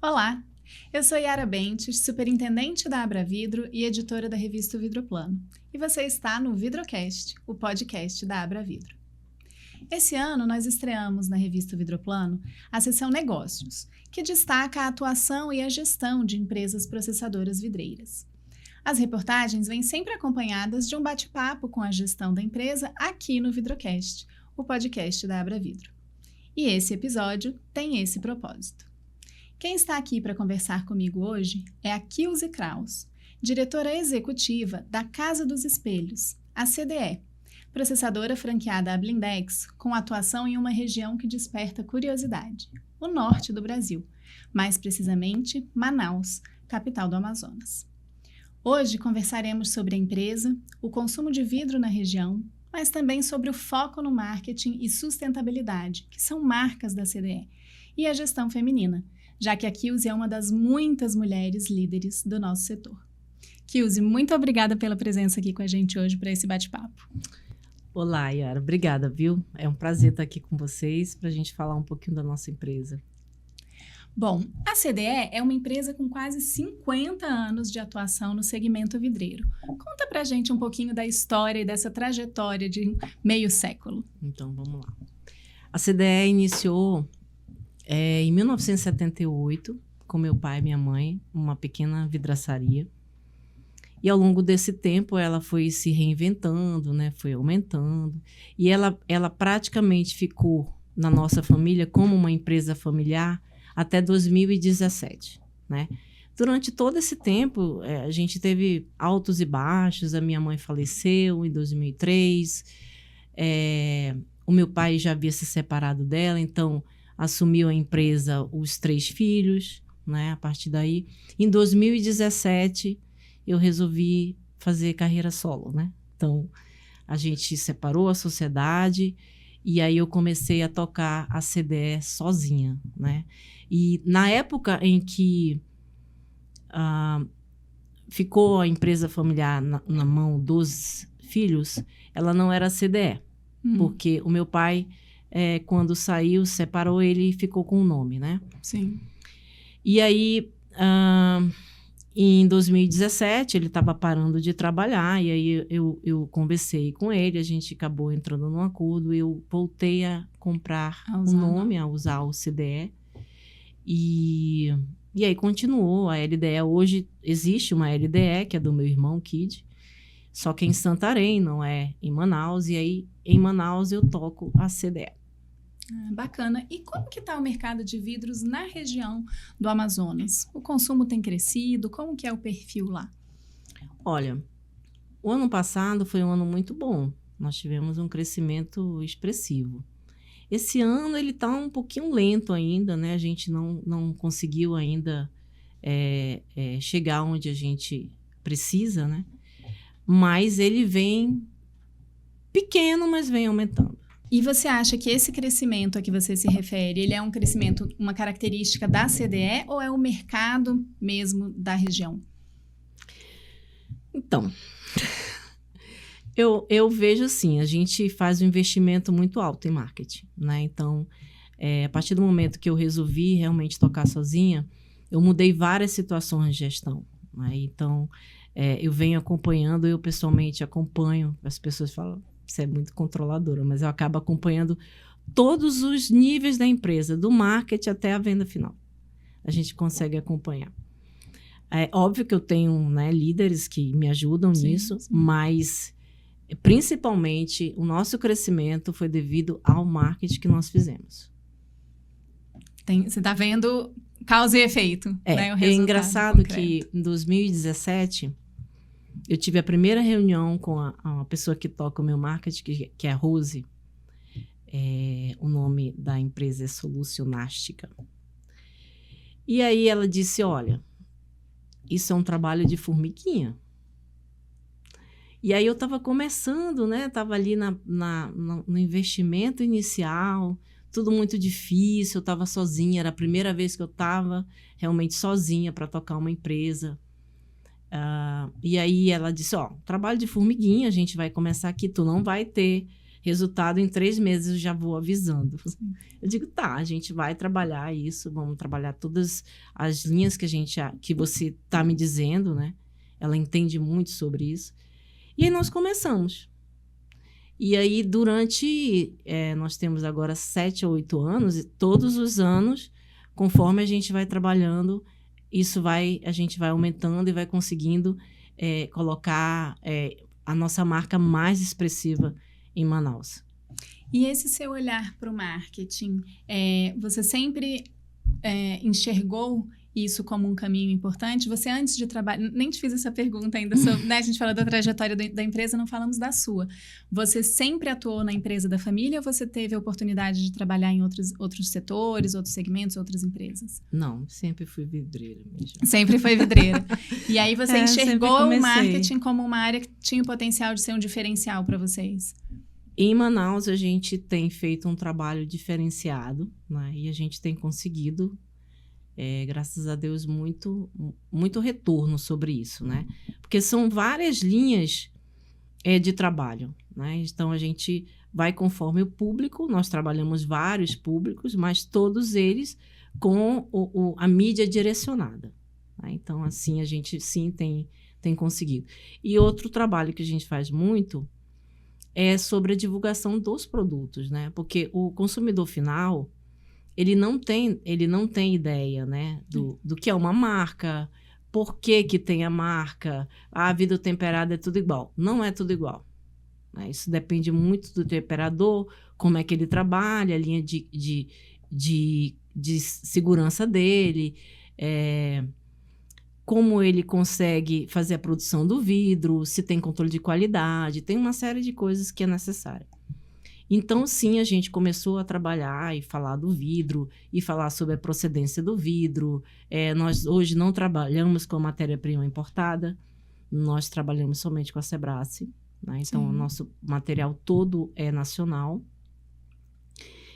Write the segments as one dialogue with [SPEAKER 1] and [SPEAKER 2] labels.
[SPEAKER 1] Olá, eu sou Yara Bentes, superintendente da Abravidro e editora da revista Vidroplano. E você está no Vidrocast, o podcast da Abravidro. Esse ano nós estreamos na revista Vidroplano a seção Negócios, que destaca a atuação e a gestão de empresas processadoras vidreiras. As reportagens vêm sempre acompanhadas de um bate-papo com a gestão da empresa aqui no Vidrocast, o podcast da Abravidro. E esse episódio tem esse propósito. Quem está aqui para conversar comigo hoje é a Kilze Kraus, diretora executiva da Casa dos Espelhos, a CDE, processadora franqueada à Blindex, com atuação em uma região que desperta curiosidade, o norte do Brasil, mais precisamente Manaus, capital do Amazonas. Hoje conversaremos sobre a empresa, o consumo de vidro na região, mas também sobre o foco no marketing e sustentabilidade, que são marcas da CDE, e a gestão feminina, já que a Kilze é uma das muitas mulheres líderes do nosso setor. Kilze, muito obrigada pela presença aqui com a gente hoje para esse bate-papo.
[SPEAKER 2] Olá, Yara. Obrigada, viu? É um prazer estar aqui com vocês para a gente falar um pouquinho da nossa empresa.
[SPEAKER 1] Bom, a CDE é uma empresa com quase 50 anos de atuação no segmento vidreiro. Conta pra gente um pouquinho da história e dessa trajetória de meio século.
[SPEAKER 2] Então, vamos lá. A CDE iniciou em 1978, com meu pai e minha mãe, uma pequena vidraçaria. E ao longo desse tempo ela foi se reinventando, né? Foi aumentando. E ela praticamente ficou na nossa família como uma empresa familiar até 2017, né? Durante todo esse tempo, a gente teve altos e baixos. A minha mãe faleceu em 2003. O meu pai já havia se separado dela, então assumiu a empresa os 3 filhos, né? A partir daí, em 2017, eu resolvi fazer carreira solo, né? Então, a gente separou a sociedade e aí eu comecei a tocar a CDE sozinha, né? E na época em que ficou a empresa familiar na mão dos filhos, ela não era a CDE, porque o meu pai, quando saiu, separou ele e ficou com o nome, né?
[SPEAKER 1] Sim.
[SPEAKER 2] E aí, em 2017, ele estava parando de trabalhar, e aí eu conversei com ele, a gente acabou entrando num acordo, eu voltei a comprar o nome, a usar o CDE, e aí continuou a LDE. Hoje existe uma LDE, que é do meu irmão Kid, só que em Santarém, não é em Manaus, e aí em Manaus eu toco a CDE.
[SPEAKER 1] Bacana. E como que está o mercado de vidros na região do Amazonas? O consumo tem crescido? Como que é o perfil lá?
[SPEAKER 2] Olha, o ano passado foi um ano muito bom. Nós tivemos um crescimento expressivo. Esse ano ele está um pouquinho lento ainda, né? A gente não conseguiu ainda chegar onde a gente precisa, né? Mas ele vem pequeno, mas vem aumentando.
[SPEAKER 1] E você acha que esse crescimento a que você se refere, ele é um crescimento, uma característica da CDE ou é o mercado mesmo da região?
[SPEAKER 2] Então, eu vejo assim, a gente faz um investimento muito alto em marketing, né? Então, a partir do momento que eu resolvi realmente tocar sozinha, eu mudei várias situações de gestão, né? Então, eu venho acompanhando, eu pessoalmente acompanho, as pessoas falam, você é muito controladora, mas eu acabo acompanhando todos os níveis da empresa, do marketing até a venda final. A gente consegue acompanhar. É óbvio que eu tenho, né, líderes que me ajudam nisso, sim. Mas principalmente o nosso crescimento foi devido ao marketing que nós fizemos.
[SPEAKER 1] Você está vendo causa e efeito, né? O resultado
[SPEAKER 2] é engraçado
[SPEAKER 1] concreto.
[SPEAKER 2] Que em 2017... eu tive a primeira reunião com a pessoa que toca o meu marketing, que é a Rose. O nome da empresa é Solucionástica. E aí ela disse, olha, isso é um trabalho de formiguinha. E aí eu estava começando, né? Estava ali no investimento inicial, tudo muito difícil, eu estava sozinha, era a primeira vez que eu estava realmente sozinha para tocar uma empresa. E aí ela disse, trabalho de formiguinha, a gente vai começar aqui, tu não vai ter resultado em 3 meses, eu já vou avisando.
[SPEAKER 1] Sim.
[SPEAKER 2] Eu digo, tá, a gente vai trabalhar isso, vamos trabalhar todas as linhas que você está me dizendo, né? Ela entende muito sobre isso. E aí nós começamos. E aí, nós temos agora 7 ou 8 anos, e todos os anos, conforme a gente vai trabalhando, a gente vai aumentando e vai conseguindo colocar a nossa marca mais expressiva em Manaus.
[SPEAKER 1] E esse seu olhar para o marketing, você sempre enxergou isso como um caminho importante? Você, antes de trabalhar... Nem te fiz essa pergunta ainda sobre... né? A gente falou da trajetória da empresa, não falamos da sua. Você sempre atuou na empresa da família ou você teve a oportunidade de trabalhar em outros setores, outros segmentos, outras empresas?
[SPEAKER 2] Não, sempre fui vidreira mesmo.
[SPEAKER 1] Sempre foi vidreira. E aí você enxergou o
[SPEAKER 2] sempre
[SPEAKER 1] marketing como uma área que tinha o potencial de ser um diferencial para vocês?
[SPEAKER 2] Em Manaus, a gente tem feito um trabalho diferenciado, né? E a gente tem conseguido... graças a Deus, muito, muito retorno sobre isso, né? Porque são várias linhas de trabalho, né? Então, a gente vai conforme o público, nós trabalhamos vários públicos, mas todos eles com a mídia direcionada, né? Então, assim, a gente sim tem conseguido. E outro trabalho que a gente faz muito é sobre a divulgação dos produtos, né? Porque o consumidor final... Ele não tem ideia, né, do que é uma marca, por que tem a marca, a vidro temperado é tudo igual. Não é tudo igual, né? Isso depende muito do temperador, como é que ele trabalha, a linha de segurança dele, como ele consegue fazer a produção do vidro, se tem controle de qualidade, tem uma série de coisas que é necessária. Então, sim, a gente começou a trabalhar e falar do vidro e falar sobre a procedência do vidro. Nós hoje não trabalhamos com matéria-prima importada, nós trabalhamos somente com a Sebrae, né? Então, o nosso material todo é nacional.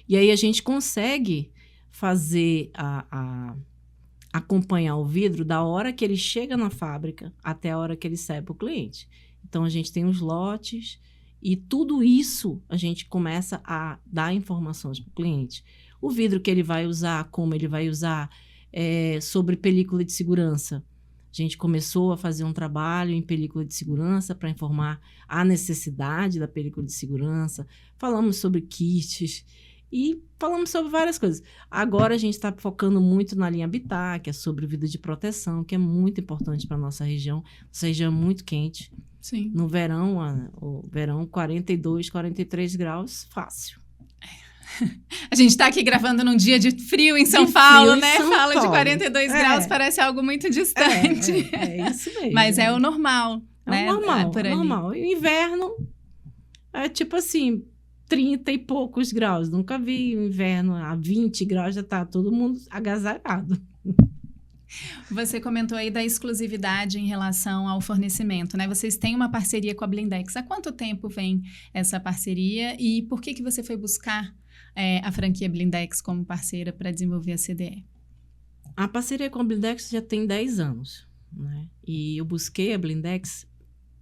[SPEAKER 2] E aí a gente consegue fazer acompanhar o vidro da hora que ele chega na fábrica até a hora que ele sai para o cliente. Então, a gente tem os lotes... E tudo isso a gente começa a dar informações para o cliente. O vidro que ele vai usar, como ele vai usar, sobre película de segurança. A gente começou a fazer um trabalho em película de segurança para informar a necessidade da película de segurança. Falamos sobre kits e falamos sobre várias coisas. Agora a gente está focando muito na linha Habitat, que é sobre vidro de proteção, que é muito importante para a nossa região. Nossa região é muito quente.
[SPEAKER 1] Sim.
[SPEAKER 2] No verão, o verão 42, 43 graus, fácil.
[SPEAKER 1] A gente está aqui gravando num dia de frio em São Paulo, né? Fala de 42 graus, parece algo muito distante.
[SPEAKER 2] É isso mesmo.
[SPEAKER 1] Mas é o normal, né?
[SPEAKER 2] É o normal. E o inverno é tipo assim, 30 e poucos graus. Nunca vi o inverno a 20 graus, já tá todo mundo agasalhado.
[SPEAKER 1] Você comentou aí da exclusividade em relação ao fornecimento, né? Vocês têm uma parceria com a Blindex. Há quanto tempo vem essa parceria e por que você foi buscar a franquia Blindex como parceira para desenvolver a CDE?
[SPEAKER 2] A parceria com a Blindex já tem 10 anos, né? E eu busquei a Blindex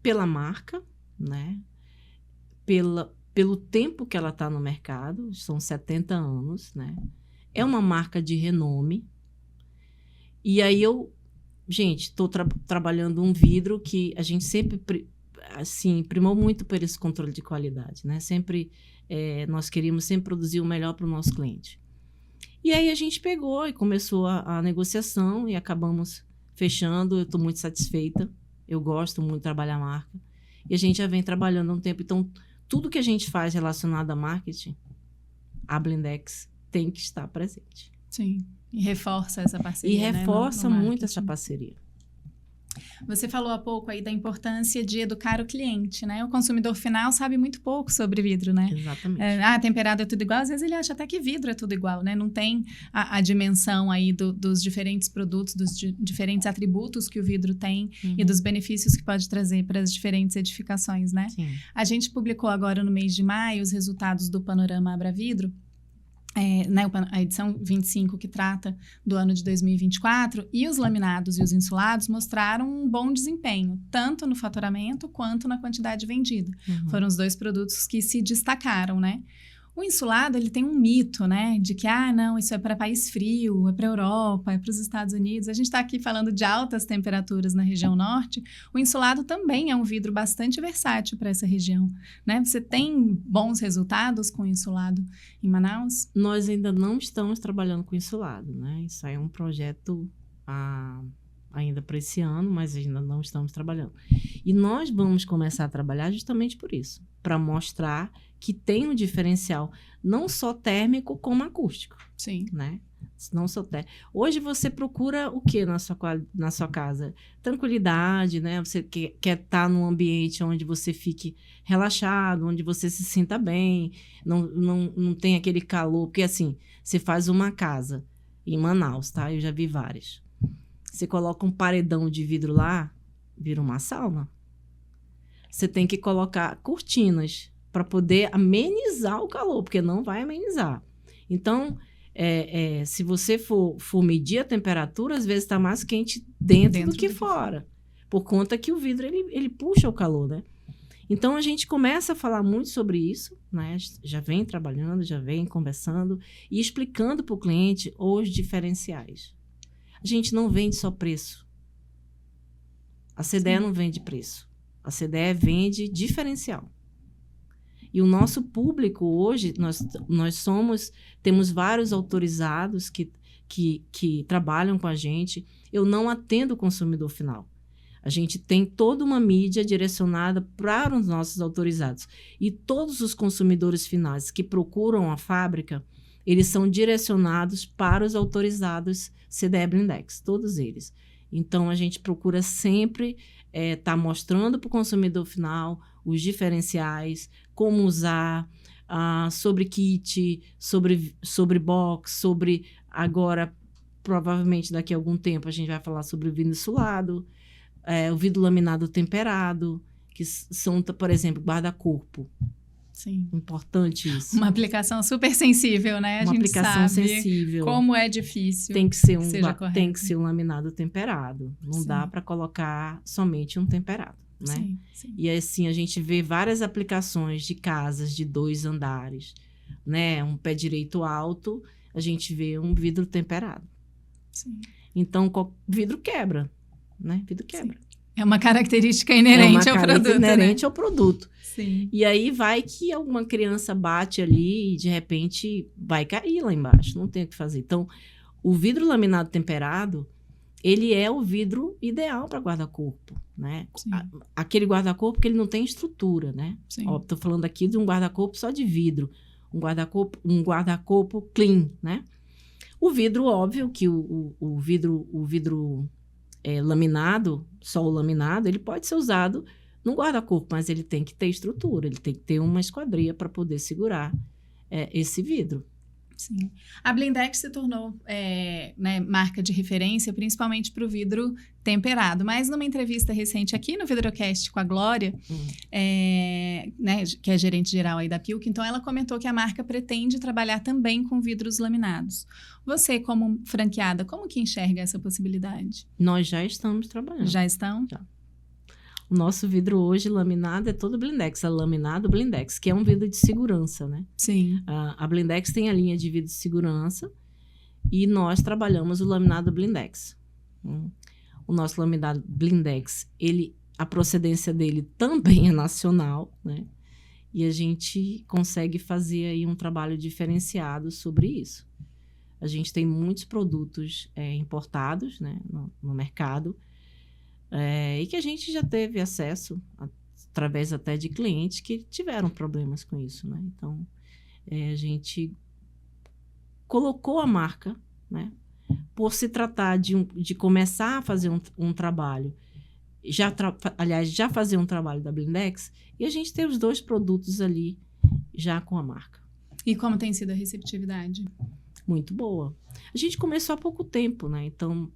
[SPEAKER 2] pela marca, né? Pelo tempo que ela está no mercado, são 70 anos, né? É uma marca de renome. E aí gente, estou trabalhando um vidro que a gente sempre, assim, primou muito por esse controle de qualidade, né? Sempre, nós queríamos sempre produzir o melhor para o nosso cliente. E aí a gente pegou e começou a negociação e acabamos fechando. Eu estou muito satisfeita, eu gosto muito de trabalhar a marca. E a gente já vem trabalhando há um tempo. Então, tudo que a gente faz relacionado a marketing, a Blindex tem que estar presente.
[SPEAKER 1] Sim. E reforça essa parceria.
[SPEAKER 2] E reforça muito essa parceria.
[SPEAKER 1] Você falou há pouco aí da importância de educar o cliente, né? O consumidor final sabe muito pouco sobre vidro, né?
[SPEAKER 2] Exatamente.
[SPEAKER 1] Temperado é tudo igual. Às vezes ele acha até que vidro é tudo igual, né? Não tem a dimensão aí dos diferentes produtos, dos diferentes atributos que o vidro tem e dos benefícios que pode trazer para as diferentes edificações, né?
[SPEAKER 2] Sim.
[SPEAKER 1] A gente publicou agora no mês de maio os resultados do Panorama Abra Vidro. né, a edição 25 que trata do ano de 2024, e os laminados e os insulados mostraram um bom desempenho, tanto no faturamento quanto na quantidade vendida. Foram os 2 produtos que se destacaram, né? O insulado, ele tem um mito, né, de que, não, isso é para país frio, é para a Europa, é para os Estados Unidos. A gente está aqui falando de altas temperaturas na região norte. O insulado também é um vidro bastante versátil para essa região, né? Você tem bons resultados com o insulado em Manaus?
[SPEAKER 2] Nós ainda não estamos trabalhando com insulado, né? Isso aí é um projeto ainda para esse ano, mas ainda não estamos trabalhando. E nós vamos começar a trabalhar justamente por isso, para mostrar que tem um diferencial não só térmico, como acústico.
[SPEAKER 1] Sim.
[SPEAKER 2] Né? Não só Hoje você procura o que na sua casa? Tranquilidade, né? Você quer estar num ambiente onde você fique relaxado, onde você se sinta bem, não tem aquele calor. Porque assim, você faz uma casa em Manaus, tá? Eu já vi várias. Você coloca um paredão de vidro lá, vira uma sauna. Você tem que colocar cortinas para poder amenizar o calor, porque não vai amenizar. Então, se você for medir a temperatura, às vezes está mais quente dentro do que fora, por conta que o vidro ele puxa o calor, né? Então, a gente começa a falar muito sobre isso, né? Já vem trabalhando, já vem conversando e explicando para o cliente os diferenciais. A gente não vende só preço. A CDE não vende preço. A CDE vende diferencial. E o nosso público hoje, nós temos vários autorizados que trabalham com a gente. Eu não atendo o consumidor final. A gente tem toda uma mídia direcionada para os nossos autorizados. E todos os consumidores finais que procuram a fábrica, eles são direcionados para os autorizados CDE Blindex, todos eles. Então, a gente procura sempre estar mostrando para o consumidor final os diferenciais, como usar, sobre kit, sobre box, sobre agora, provavelmente daqui a algum tempo, a gente vai falar sobre o vidro insulado, o vidro laminado temperado, que são, por exemplo, guarda-corpo.
[SPEAKER 1] Sim.
[SPEAKER 2] Importante isso.
[SPEAKER 1] Uma aplicação super sensível, né?
[SPEAKER 2] Uma aplicação sensível.
[SPEAKER 1] Como é difícil.
[SPEAKER 2] Tem que ser um laminado temperado. Não dá para colocar somente um temperado, né?
[SPEAKER 1] Sim, sim.
[SPEAKER 2] E assim, a gente vê várias aplicações de casas de 2 andares, né? Um pé direito alto, a gente vê um vidro temperado.
[SPEAKER 1] Sim.
[SPEAKER 2] Então, vidro quebra, né? Vidro quebra.
[SPEAKER 1] Sim. É uma característica inerente ao produto,
[SPEAKER 2] inerente
[SPEAKER 1] né?
[SPEAKER 2] ao produto.
[SPEAKER 1] Sim.
[SPEAKER 2] E aí vai que alguma criança bate ali e, de repente, vai cair lá embaixo. Não tem o que fazer. Então, o vidro laminado temperado, ele é o vidro ideal para guarda-corpo, né? Aquele guarda-corpo que ele não tem estrutura, né? Estou falando aqui de um guarda-corpo só de vidro. Um guarda-corpo clean, né? O vidro, óbvio que o vidro laminado, só o laminado, ele pode ser usado num guarda-corpo, mas ele tem que ter estrutura, ele tem que ter uma esquadria para poder segurar esse vidro.
[SPEAKER 1] Sim. A Blindex se tornou né, marca de referência, principalmente para o vidro temperado. Mas numa entrevista recente aqui no Vidrocast com a Glória, né, que é gerente geral aí da Pilk, então ela comentou que a marca pretende trabalhar também com vidros laminados. Você, como franqueada, como que enxerga essa possibilidade?
[SPEAKER 2] Nós já estamos trabalhando.
[SPEAKER 1] Já estão?
[SPEAKER 2] Já. O nosso vidro hoje laminado é todo Blindex, é laminado Blindex, que é um vidro de segurança, né?
[SPEAKER 1] Sim.
[SPEAKER 2] A Blindex tem a linha de vidro de segurança e nós trabalhamos o laminado Blindex. O nosso laminado Blindex, a procedência dele também é nacional, né? E a gente consegue fazer aí um trabalho diferenciado sobre isso. A gente tem muitos produtos importados, né, no mercado, e que a gente já teve acesso através até de clientes que tiveram problemas com isso, né? Então, a gente colocou a marca, né? Por se tratar de começar a fazer um trabalho, já fazer um trabalho da Blindex, e a gente tem os 2 produtos ali já com a marca.
[SPEAKER 1] E como tem sido a receptividade?
[SPEAKER 2] Muito boa. A gente começou há pouco tempo, né? Então,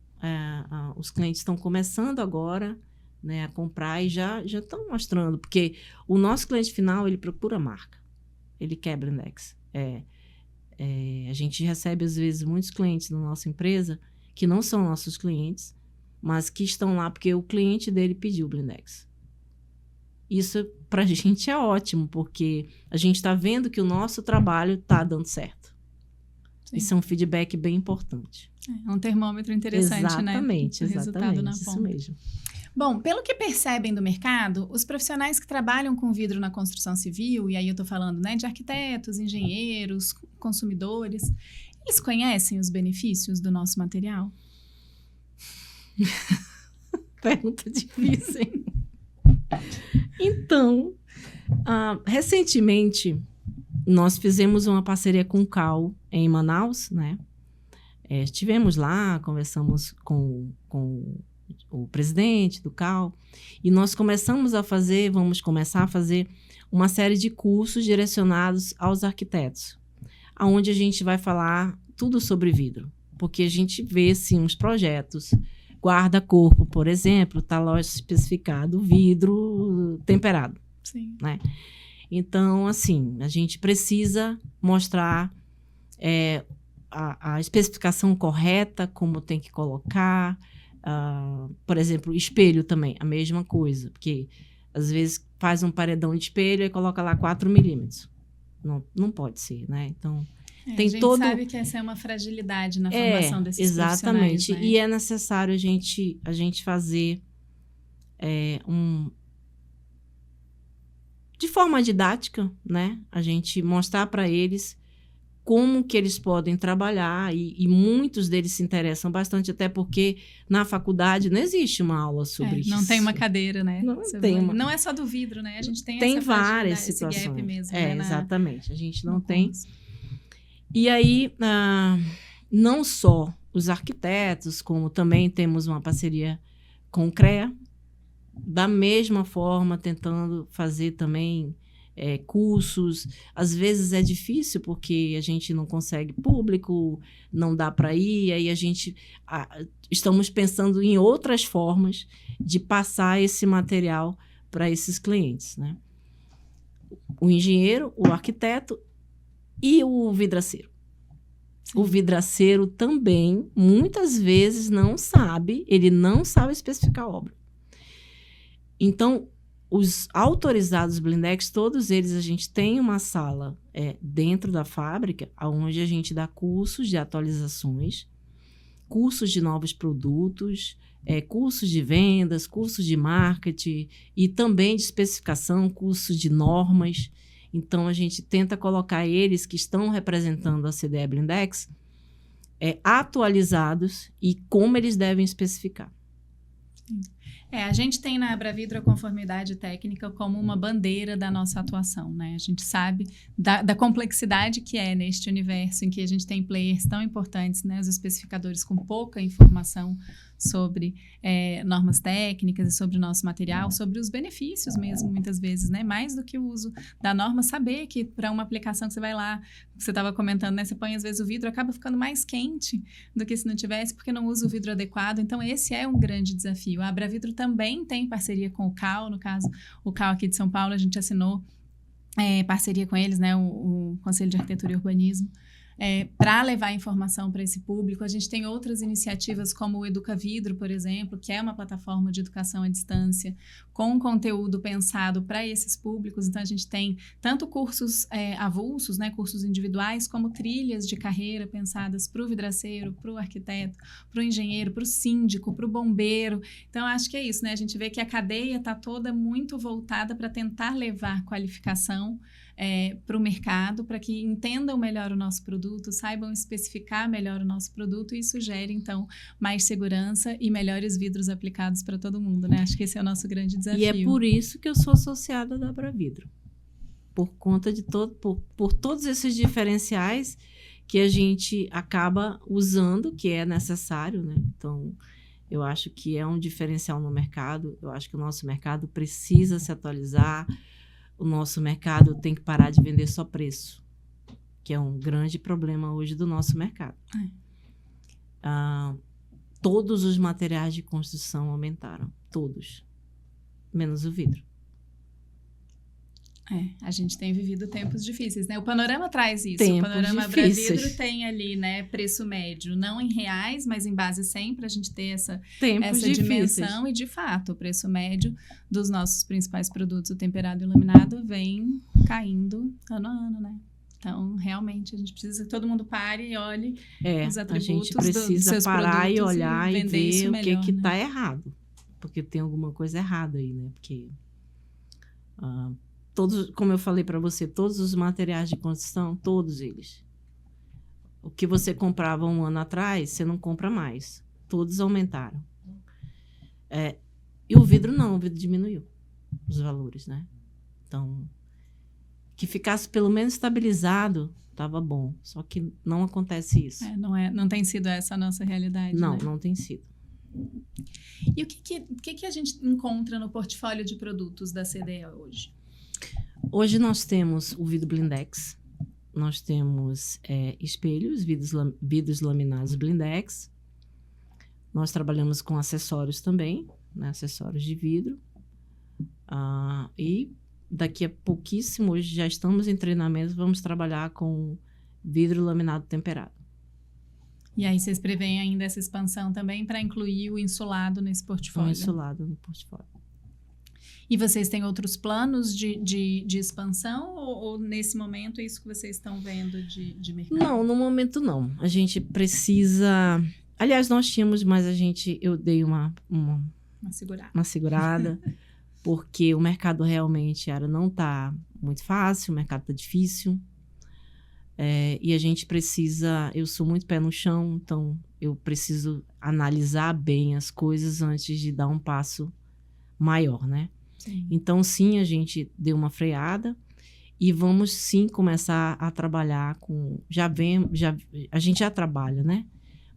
[SPEAKER 2] os clientes estão começando agora, né, a comprar e já estão mostrando, porque o nosso cliente final, ele procura a marca, ele quer Blindex. A A gente recebe, às vezes, muitos clientes na nossa empresa que não são nossos clientes, mas que estão lá porque o cliente dele pediu o blindex. Isso, para a gente, é ótimo, porque a gente está vendo que o nosso trabalho está dando certo. Sim. Isso é um feedback bem importante.
[SPEAKER 1] É um termômetro interessante,
[SPEAKER 2] exatamente,
[SPEAKER 1] né? Resultado na
[SPEAKER 2] isso
[SPEAKER 1] ponta.
[SPEAKER 2] mesmo.
[SPEAKER 1] Bom, pelo que percebem do mercado, os profissionais que trabalham com vidro na construção civil, e aí eu estou falando, né, de arquitetos, engenheiros, consumidores, eles conhecem os benefícios do nosso material?
[SPEAKER 2] Pergunta difícil, hein? Então, recentemente, nós fizemos uma parceria com o CAL em Manaus, né? Estivemos lá, conversamos com o presidente do CAL, e nós vamos começar a fazer uma série de cursos direcionados aos arquitetos, onde a gente vai falar tudo sobre vidro, porque a gente vê, sim, uns projetos, guarda-corpo, por exemplo, está lá especificado vidro temperado.
[SPEAKER 1] Sim.
[SPEAKER 2] Né? Então, assim, a gente precisa mostrar a especificação correta, como tem que colocar. Por exemplo, espelho também, a mesma coisa, porque às vezes faz um paredão de espelho e coloca lá 4 milímetros. Não pode ser, né? Então, tem
[SPEAKER 1] a gente sabe que essa é uma fragilidade na formação desses
[SPEAKER 2] exatamente.
[SPEAKER 1] profissionais, né?
[SPEAKER 2] E é necessário a gente fazer de forma didática, né? A gente mostrar para eles como que eles podem trabalhar, e muitos deles se interessam bastante, até porque na faculdade não existe uma aula sobre isso.
[SPEAKER 1] Não tem uma cadeira, né?
[SPEAKER 2] Não
[SPEAKER 1] é só do vidro, né? A gente tem
[SPEAKER 2] essa
[SPEAKER 1] várias
[SPEAKER 2] situações.
[SPEAKER 1] Esse gap mesmo, né?
[SPEAKER 2] Exatamente. A gente não tem. E aí, não só os arquitetos, como também temos uma parceria com o CREA, da mesma forma, tentando fazer também cursos. Às vezes é difícil porque a gente não consegue público, não dá para ir, aí estamos pensando em outras formas de passar esse material para esses clientes, né? O engenheiro, o arquiteto e o vidraceiro. Sim. O vidraceiro também, muitas vezes, ele não sabe especificar a obra. Então, os autorizados blindex, todos eles, a gente tem uma sala dentro da fábrica, onde a gente dá cursos de atualizações, cursos de novos produtos, cursos de vendas, cursos de marketing e também de especificação, cursos de normas. Então, a gente tenta colocar eles que estão representando a CDE Blindex atualizados e como eles devem especificar.
[SPEAKER 1] Sim. A gente tem na Abravidro a conformidade técnica como uma bandeira da nossa atuação, né? A gente sabe da complexidade que é neste universo em que a gente tem players tão importantes, né? Os especificadores com pouca informação sobre normas técnicas e sobre o nosso material, sobre os benefícios mesmo, muitas vezes, né? Mais do que o uso da norma, saber que para uma aplicação que você vai lá, você estava comentando, né? Você põe, às vezes, o vidro, acaba ficando mais quente do que se não tivesse, porque não usa o vidro adequado. Então, esse é um grande desafio. A Abravidro também tem parceria com o CAL, no caso, o CAL aqui de São Paulo, a gente assinou parceria com eles, né? O Conselho de Arquitetura e Urbanismo, para levar informação para esse público. A gente tem outras iniciativas como o Educa Vidro, por exemplo, que é uma plataforma de educação à distância com conteúdo pensado para esses públicos. Então, a gente tem tanto cursos avulsos, né, cursos individuais, como trilhas de carreira pensadas para o vidraceiro, para o arquiteto, para o engenheiro, para o síndico, para o bombeiro. Então, acho que é isso, né? A gente vê que a cadeia está toda muito voltada para tentar levar qualificação para o mercado, para que entendam melhor o nosso produto, saibam especificar melhor o nosso produto, e isso gere, então, mais segurança e melhores vidros aplicados para todo mundo, né? Acho que esse é o nosso grande desafio.
[SPEAKER 2] E é por isso que eu sou associada da Abravidro, por conta de por todos esses diferenciais que a gente acaba usando, que é necessário, né? Então, eu acho que é um diferencial no mercado, eu acho que o nosso mercado precisa se atualizar. O nosso mercado tem que parar de vender só preço, que é um grande problema hoje do nosso mercado. Todos os materiais de construção aumentaram, todos, menos o vidro.
[SPEAKER 1] A gente tem vivido tempos difíceis, né? O Panorama traz isso.
[SPEAKER 2] Tempos
[SPEAKER 1] o Panorama
[SPEAKER 2] difíceis.
[SPEAKER 1] Abravidro tem ali, né, preço médio, não em reais, mas em base sempre a gente ter essa
[SPEAKER 2] Difíceis.
[SPEAKER 1] dimensão. E, de fato, o preço médio dos nossos principais produtos, o temperado e o laminado, vem caindo ano a ano, né? Então, realmente, a gente precisa que todo mundo pare e olhe os atributos
[SPEAKER 2] a gente
[SPEAKER 1] dos
[SPEAKER 2] precisa
[SPEAKER 1] seus
[SPEAKER 2] parar e
[SPEAKER 1] produtos
[SPEAKER 2] olhar e
[SPEAKER 1] vender
[SPEAKER 2] ver
[SPEAKER 1] isso
[SPEAKER 2] o
[SPEAKER 1] melhor,
[SPEAKER 2] que
[SPEAKER 1] né?
[SPEAKER 2] está errado. Porque tem alguma coisa errada aí, né? Porque, como eu falei para você, todos os materiais de construção, todos eles. O que você comprava um ano atrás, você não compra mais. Todos aumentaram. E o vidro não, o vidro diminuiu os valores, né? Então, que ficasse pelo menos estabilizado, estava bom. Só que não acontece isso.
[SPEAKER 1] Não tem sido essa a nossa realidade,
[SPEAKER 2] Não,
[SPEAKER 1] né?
[SPEAKER 2] não tem sido.
[SPEAKER 1] E o que a gente encontra no portfólio de produtos da CDE hoje?
[SPEAKER 2] Hoje nós temos o vidro blindex, nós temos espelhos, vidros laminados blindex. Nós trabalhamos com acessórios também, né, acessórios de vidro. E daqui a pouquíssimo, hoje já estamos em treinamento, vamos trabalhar com vidro laminado temperado.
[SPEAKER 1] E aí vocês preveem ainda essa expansão também para incluir o insulado nesse portfólio?
[SPEAKER 2] O insulado no portfólio.
[SPEAKER 1] E vocês têm outros planos de expansão ou nesse momento é isso que vocês estão vendo de mercado?
[SPEAKER 2] Não, no momento não. A gente precisa... Aliás, nós tínhamos, mas eu dei uma segurada porque o mercado realmente não está muito fácil, o mercado está difícil. E a gente precisa... Eu sou muito pé no chão, então eu preciso analisar bem as coisas antes de dar um passo maior, né?
[SPEAKER 1] Sim.
[SPEAKER 2] Então, sim, a gente deu uma freada e vamos, sim, começar a trabalhar com... A gente já trabalha, né?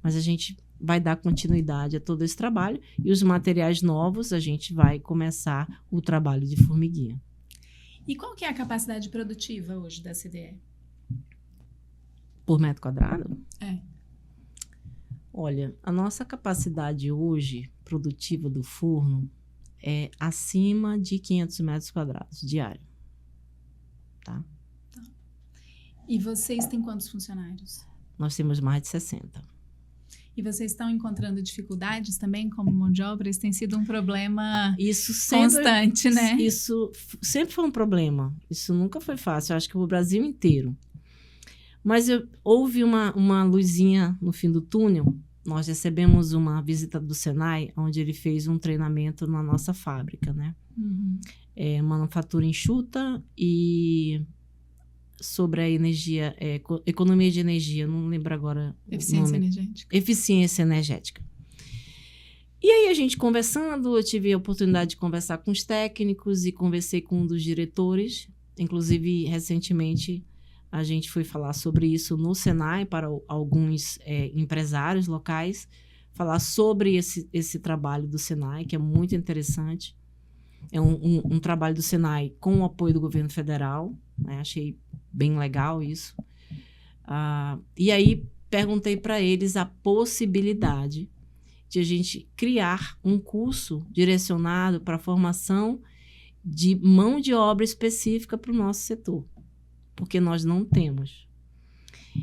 [SPEAKER 2] Mas a gente vai dar continuidade a todo esse trabalho e os materiais novos a gente vai começar o trabalho de formiguinha.
[SPEAKER 1] E qual que é a capacidade produtiva hoje da CDE?
[SPEAKER 2] Por metro quadrado?
[SPEAKER 1] Olha,
[SPEAKER 2] a nossa capacidade hoje produtiva do forno é acima de 500 metros quadrados diário. Tá?
[SPEAKER 1] E vocês têm quantos funcionários?
[SPEAKER 2] Nós temos mais de 60.
[SPEAKER 1] E vocês estão encontrando dificuldades também como mão de obra? Isso tem sido um problema constante, né?
[SPEAKER 2] Isso sempre foi um problema. Isso nunca foi fácil. Eu acho que o Brasil inteiro. Mas houve uma luzinha no fim do túnel. Nós recebemos uma visita do Senai, onde ele fez um treinamento na nossa fábrica, né?
[SPEAKER 1] Uhum.
[SPEAKER 2] Manufatura enxuta e sobre a energia, economia de energia, não lembro agora
[SPEAKER 1] Eficiência energética.
[SPEAKER 2] Eficiência energética. E aí a gente conversando, eu tive a oportunidade de conversar com os técnicos e conversei com um dos diretores. Inclusive, recentemente, a gente foi falar sobre isso no Senai para alguns empresários locais, falar sobre esse trabalho do Senai, que é muito interessante. É um trabalho do Senai com o apoio do governo federal, né? Achei bem legal isso. E aí perguntei para eles a possibilidade de a gente criar um curso direcionado para a formação de mão de obra específica para o nosso setor, porque nós não temos.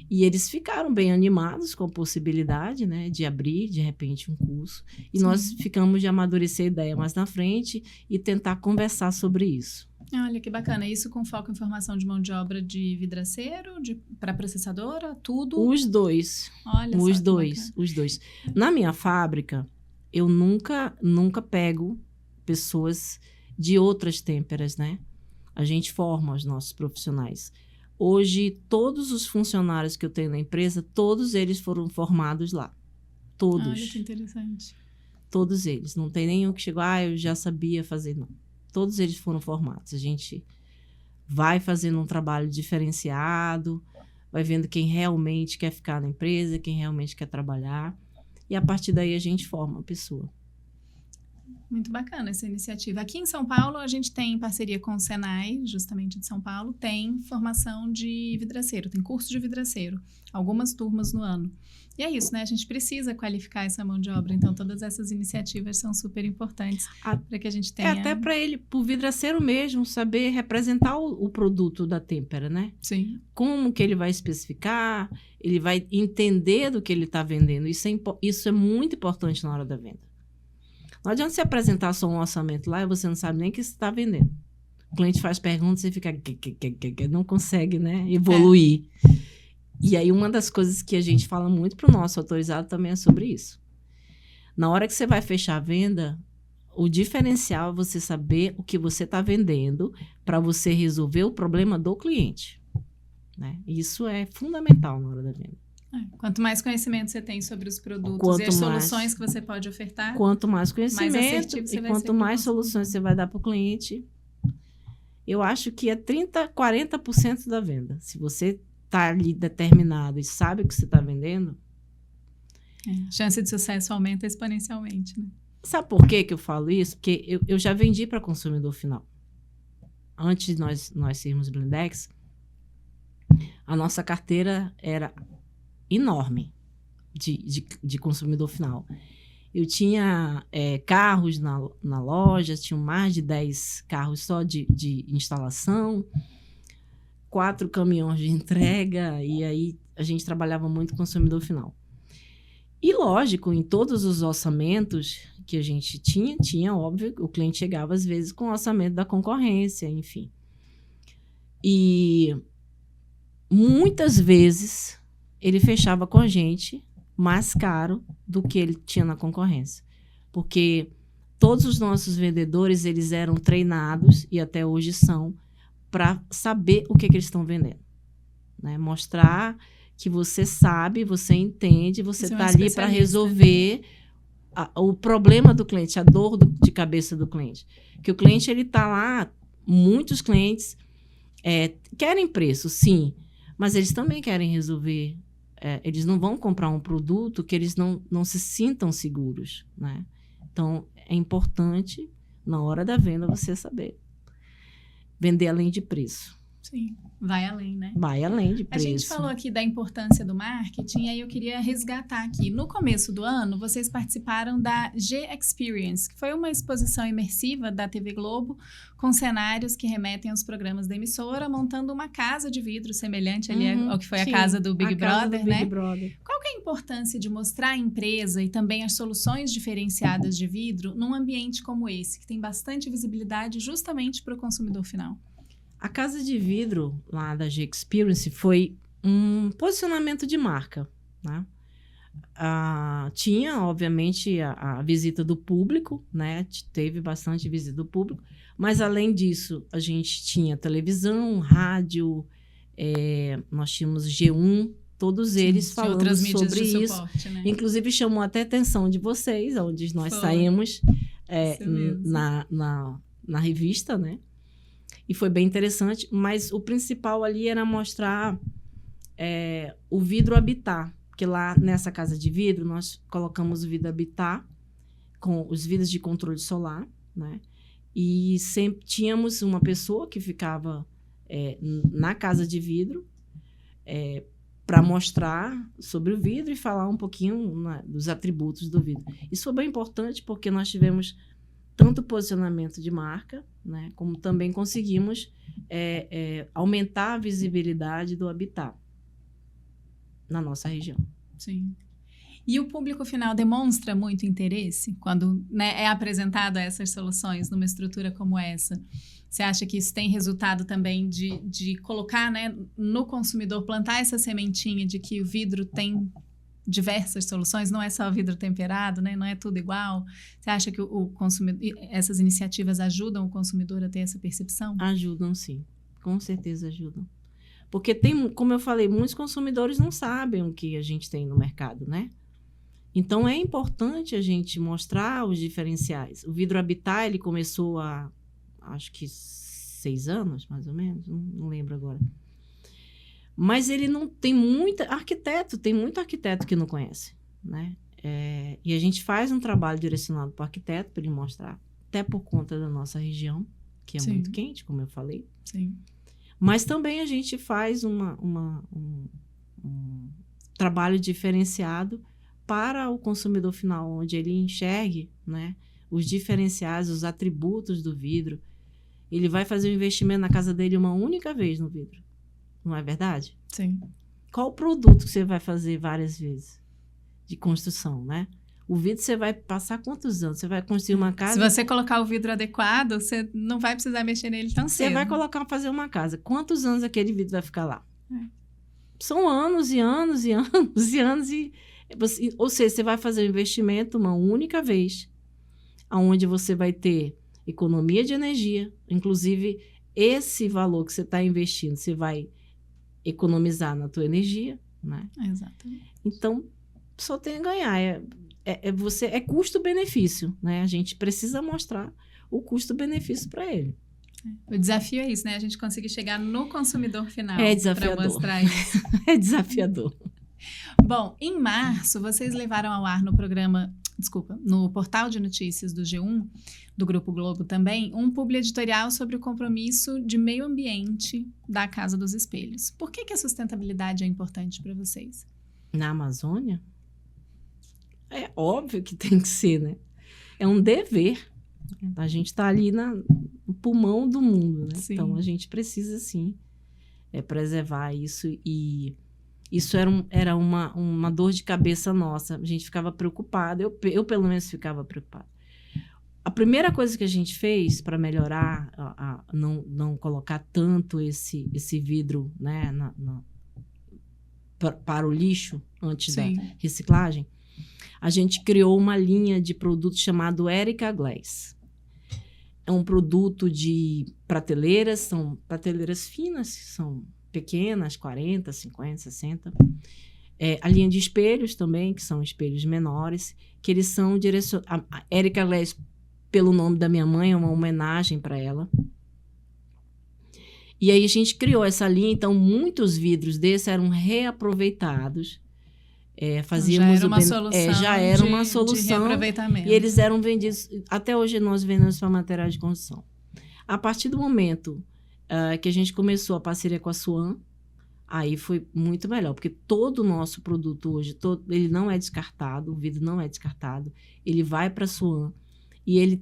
[SPEAKER 2] E eles ficaram bem animados com a possibilidade, né, de abrir, de repente, um curso. E
[SPEAKER 1] Sim.
[SPEAKER 2] Nós ficamos de amadurecer a ideia mais na frente e tentar conversar sobre isso.
[SPEAKER 1] Olha, que bacana. Isso com foco em formação de mão de obra de vidraceiro, para processadora, tudo?
[SPEAKER 2] Os dois.
[SPEAKER 1] Olha
[SPEAKER 2] os
[SPEAKER 1] só,
[SPEAKER 2] dois. Na minha fábrica, eu nunca pego pessoas de outras têmperas, né? A gente forma os nossos profissionais. Hoje, todos os funcionários que eu tenho na empresa, todos eles foram formados lá. Todos.
[SPEAKER 1] Olha, que interessante.
[SPEAKER 2] Todos eles. Não tem nenhum que chegou, eu já sabia fazer, não. Todos eles foram formados. A gente vai fazendo um trabalho diferenciado, vai vendo quem realmente quer ficar na empresa, quem realmente quer trabalhar. E, a partir daí, a gente forma a pessoa.
[SPEAKER 1] Muito bacana essa iniciativa. Aqui em São Paulo, a gente tem parceria com o Senai, justamente de São Paulo, tem formação de vidraceiro, tem curso de vidraceiro, algumas turmas no ano. E é isso, né? A gente precisa qualificar essa mão de obra, então todas essas iniciativas são super importantes para que a gente tenha...
[SPEAKER 2] até para ele, para o vidraceiro mesmo, saber representar o produto da têmpera, né?
[SPEAKER 1] Sim.
[SPEAKER 2] Como que ele vai especificar, ele vai entender do que ele está vendendo. Isso é muito importante na hora da venda. Não adianta você apresentar só um orçamento lá e você não sabe nem o que você está vendendo. O cliente faz perguntas e você fica... não consegue, né, evoluir. E aí, uma das coisas que a gente fala muito para o nosso autorizado também é sobre isso. Na hora que você vai fechar a venda, o diferencial é você saber o que você está vendendo para você resolver o problema do cliente, né? Isso é fundamental na hora da venda.
[SPEAKER 1] Quanto mais conhecimento você tem sobre os produtos e as soluções que você pode ofertar,
[SPEAKER 2] quanto mais conhecimento
[SPEAKER 1] mais assertivo você
[SPEAKER 2] e
[SPEAKER 1] vai
[SPEAKER 2] quanto
[SPEAKER 1] ser
[SPEAKER 2] mais soluções você vai dar para o cliente, eu acho que é 30%, 40% da venda. Se você está ali determinado e sabe o que você está vendendo...
[SPEAKER 1] a chance de sucesso aumenta exponencialmente, né?
[SPEAKER 2] Sabe por que eu falo isso? Porque eu já vendi para consumidor final. Antes de nós sermos Blindex, a nossa carteira era enorme de consumidor final. Eu tinha carros na loja, tinha mais de 10 carros só de instalação, 4 caminhões de entrega, e aí a gente trabalhava muito com consumidor final. E, lógico, em todos os orçamentos que a gente tinha, óbvio, o cliente chegava, às vezes, com o orçamento da concorrência, enfim. E muitas vezes ele fechava com a gente mais caro do que ele tinha na concorrência. Porque todos os nossos vendedores, eles eram treinados, e até hoje são, para saber o que eles estão vendendo, né? Mostrar que você sabe, você entende, você está ali para resolver o problema do cliente, a dor de cabeça do cliente. Que o cliente, ele está lá, muitos clientes querem preço, sim, mas eles também querem resolver. Eles não vão comprar um produto que eles não se sintam seguros, né? Então, é importante, na hora da venda, você saber vender além de preço.
[SPEAKER 1] Sim, vai além, né?
[SPEAKER 2] Vai além de preço.
[SPEAKER 1] A gente falou aqui da importância do marketing, aí eu queria resgatar aqui. No começo do ano, vocês participaram da G-Experience, que foi uma exposição imersiva da TV Globo, com cenários que remetem aos programas da emissora, montando uma casa de vidro semelhante ali ao que foi a casa do Big Brother, né? Qual que é a importância de mostrar a empresa e também as soluções diferenciadas de vidro num ambiente como esse, que tem bastante visibilidade justamente para o consumidor final?
[SPEAKER 2] A casa de vidro lá da G-Experience foi um posicionamento de marca, né? Tinha, obviamente, a visita do público, né? Teve bastante visita do público, mas, além disso, a gente tinha televisão, rádio, nós tínhamos G1, todos eles falando sobre isso. Suporte, né? Inclusive, chamou até a atenção de vocês, onde nós saímos na revista, né? E foi bem interessante, mas o principal ali era mostrar o vidro Habitat, porque lá nessa casa de vidro nós colocamos o vidro Habitat com os vidros de controle solar, né? E sempre tínhamos uma pessoa que ficava na casa de vidro para mostrar sobre o vidro e falar um pouquinho, né, dos atributos do vidro. Isso foi bem importante porque nós tivemos tanto posicionamento de marca, né, como também conseguimos aumentar a visibilidade do Habitat na nossa região.
[SPEAKER 1] Sim. E o público final demonstra muito interesse quando, né, é apresentado essas soluções numa estrutura como essa? Você acha que isso tem resultado também de colocar, né, no consumidor, plantar essa sementinha de que o vidro tem diversas soluções, não é só vidro temperado, né? Não é tudo igual? Você acha que o consumidor, essas iniciativas ajudam o consumidor a ter essa percepção?
[SPEAKER 2] Ajudam, sim. Com certeza ajudam. Porque tem, como eu falei, muitos consumidores não sabem o que a gente tem no mercado, né? Então, é importante a gente mostrar os diferenciais. O vidro Habitat, ele começou há, acho que 6 anos, mais ou menos, não lembro agora. Mas ele não tem tem muito arquiteto que não conhece, né? E a gente faz um trabalho direcionado para o arquiteto, para ele mostrar, até por conta da nossa região, que é
[SPEAKER 1] Sim.
[SPEAKER 2] muito quente, como eu falei.
[SPEAKER 1] Sim.
[SPEAKER 2] Mas também a gente faz um trabalho diferenciado para o consumidor final, onde ele enxergue, né, os diferenciais, os atributos do vidro. Ele vai fazer um investimento na casa dele uma única vez no vidro. Não é verdade?
[SPEAKER 1] Sim.
[SPEAKER 2] Qual o produto que você vai fazer várias vezes de construção, né? O vidro você vai passar quantos anos? Você vai construir uma casa...
[SPEAKER 1] Se você colocar o vidro adequado, você não vai precisar mexer nele tão cedo.
[SPEAKER 2] Você vai fazer uma casa. Quantos anos aquele vidro vai ficar lá?
[SPEAKER 1] É.
[SPEAKER 2] São anos e anos e anos e anos. Ou seja, você vai fazer um investimento uma única vez, onde você vai ter economia de energia. Inclusive, esse valor que você está investindo, você vai economizar na tua energia, né?
[SPEAKER 1] Exatamente.
[SPEAKER 2] Então, só tem a ganhar. É custo-benefício, né? A gente precisa mostrar o custo-benefício para ele.
[SPEAKER 1] O desafio é isso, né? A gente conseguir chegar no consumidor final.
[SPEAKER 2] É desafiador.
[SPEAKER 1] Para mostrar isso.
[SPEAKER 2] É desafiador.
[SPEAKER 1] Bom, em março, vocês levaram ao ar no programa, no portal de notícias do G1, do Grupo Globo também, um publi editorial sobre o compromisso de meio ambiente da Casa dos Espelhos. Por que a sustentabilidade é importante para vocês?
[SPEAKER 2] Na Amazônia? É óbvio que tem que ser, né? É um dever. A gente está ali no pulmão do mundo, né?
[SPEAKER 1] Sim.
[SPEAKER 2] Então, a gente precisa, sim, preservar isso. E isso era uma dor de cabeça nossa. A gente ficava preocupada. Eu pelo menos, ficava preocupada. A primeira coisa que a gente fez para melhorar, não colocar tanto esse vidro, né, para o lixo antes
[SPEAKER 1] Sim.
[SPEAKER 2] da reciclagem, a gente criou uma linha de produto chamado Erica Glass. É um produto de prateleiras, são prateleiras finas, são pequenas, 40, 50, 60. A linha de espelhos também, que são espelhos menores, que eles são direcionados... A Erica Glass, pelo nome da minha mãe, é uma homenagem para ela. E aí a gente criou essa linha, então muitos vidros desses eram reaproveitados. Fazíamos
[SPEAKER 1] já era uma solução de reaproveitamento.
[SPEAKER 2] E eles eram vendidos, até hoje nós vendemos para material de construção. A partir do momento que a gente começou a parceria com a Suam, aí foi muito melhor, porque todo o nosso produto hoje, ele não é descartado, o vidro não é descartado, ele vai para a Suam e ele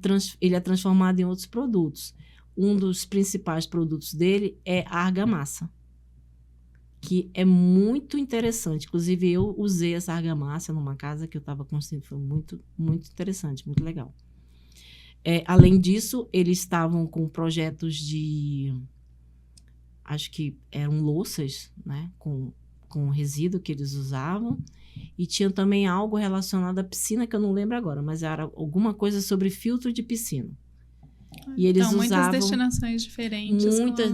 [SPEAKER 2] é transformado em outros produtos. Um dos principais produtos dele é a argamassa, que é muito interessante. Inclusive, eu usei essa argamassa numa casa que eu estava construindo. Foi muito, muito interessante, muito legal. Além disso, eles estavam com projetos de... Acho que eram louças, né? Com resíduo que eles usavam. E tinha também algo relacionado à piscina, que eu não lembro agora, mas era alguma coisa sobre filtro de piscina. E eles usavam
[SPEAKER 1] muitas destinações diferentes.
[SPEAKER 2] Muitas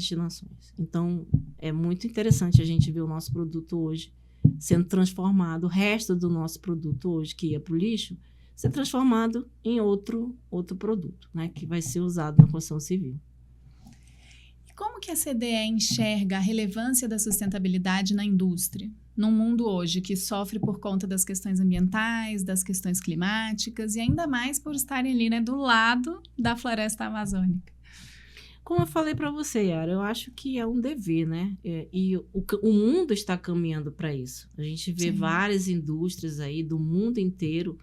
[SPEAKER 2] destinações. Então, é muito interessante a gente ver o nosso produto hoje sendo transformado, o resto do nosso produto hoje, que ia para o lixo, ser transformado em outro produto, né, que vai ser usado na construção civil.
[SPEAKER 1] Como que a CDE enxerga a relevância da sustentabilidade na indústria? Num mundo hoje que sofre por conta das questões ambientais, das questões climáticas e ainda mais por estarem ali, né, do lado da floresta amazônica.
[SPEAKER 2] Como eu falei para você, Yara, eu acho que é um dever, né? E o mundo está caminhando para isso. A gente vê várias indústrias aí do mundo inteiro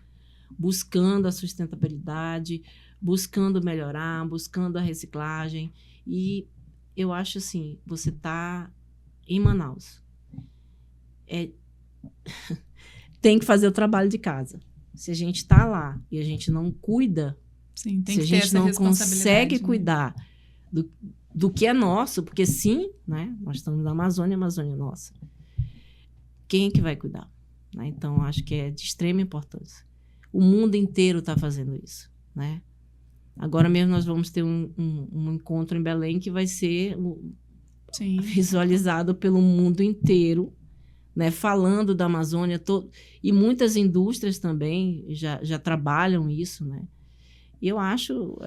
[SPEAKER 2] buscando a sustentabilidade, buscando melhorar, buscando a reciclagem. E eu acho assim, você está em Manaus. Tem que fazer o trabalho de casa. Se a gente está lá e a gente não cuida,
[SPEAKER 1] sim, tem
[SPEAKER 2] se
[SPEAKER 1] que
[SPEAKER 2] a gente não consegue cuidar do que é nosso, porque sim, né, nós estamos na Amazônia, a Amazônia é nossa. Quem é que vai cuidar? Né? Então, acho que é de extrema importância. O mundo inteiro está fazendo isso, né? Agora mesmo nós vamos ter um encontro em Belém que vai ser visualizado pelo mundo inteiro, né? Falando da Amazônia. E muitas indústrias também já trabalham isso, né? E eu acho...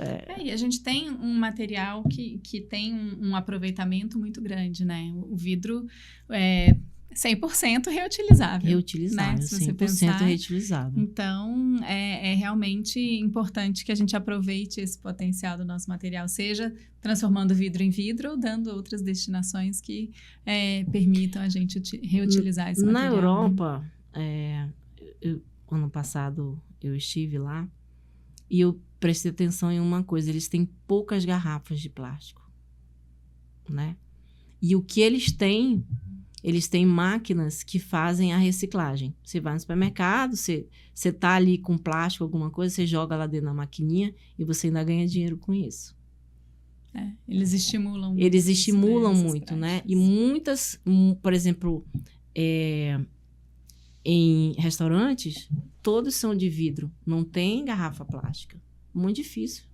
[SPEAKER 1] E a gente tem um material que tem um aproveitamento muito grande, né? O vidro é 100% reutilizável.
[SPEAKER 2] Reutilizável,
[SPEAKER 1] né? Se você
[SPEAKER 2] 100%
[SPEAKER 1] pensar.
[SPEAKER 2] reutilizável.
[SPEAKER 1] Então, é realmente importante que a gente aproveite esse potencial do nosso material, seja transformando vidro em vidro ou dando outras destinações que permitam a gente reutilizar esse material.
[SPEAKER 2] Na Europa, ano passado eu estive lá e eu prestei atenção em uma coisa, eles têm poucas garrafas de plástico, né? E o que eles têm máquinas que fazem a reciclagem. Você vai no supermercado, você tá ali com plástico, alguma coisa, você joga lá dentro da maquininha e você ainda ganha dinheiro com isso.
[SPEAKER 1] Eles estimulam
[SPEAKER 2] muito, né? E muitas, por exemplo, em restaurantes, todos são de vidro, não tem garrafa plástica. Muito difícil.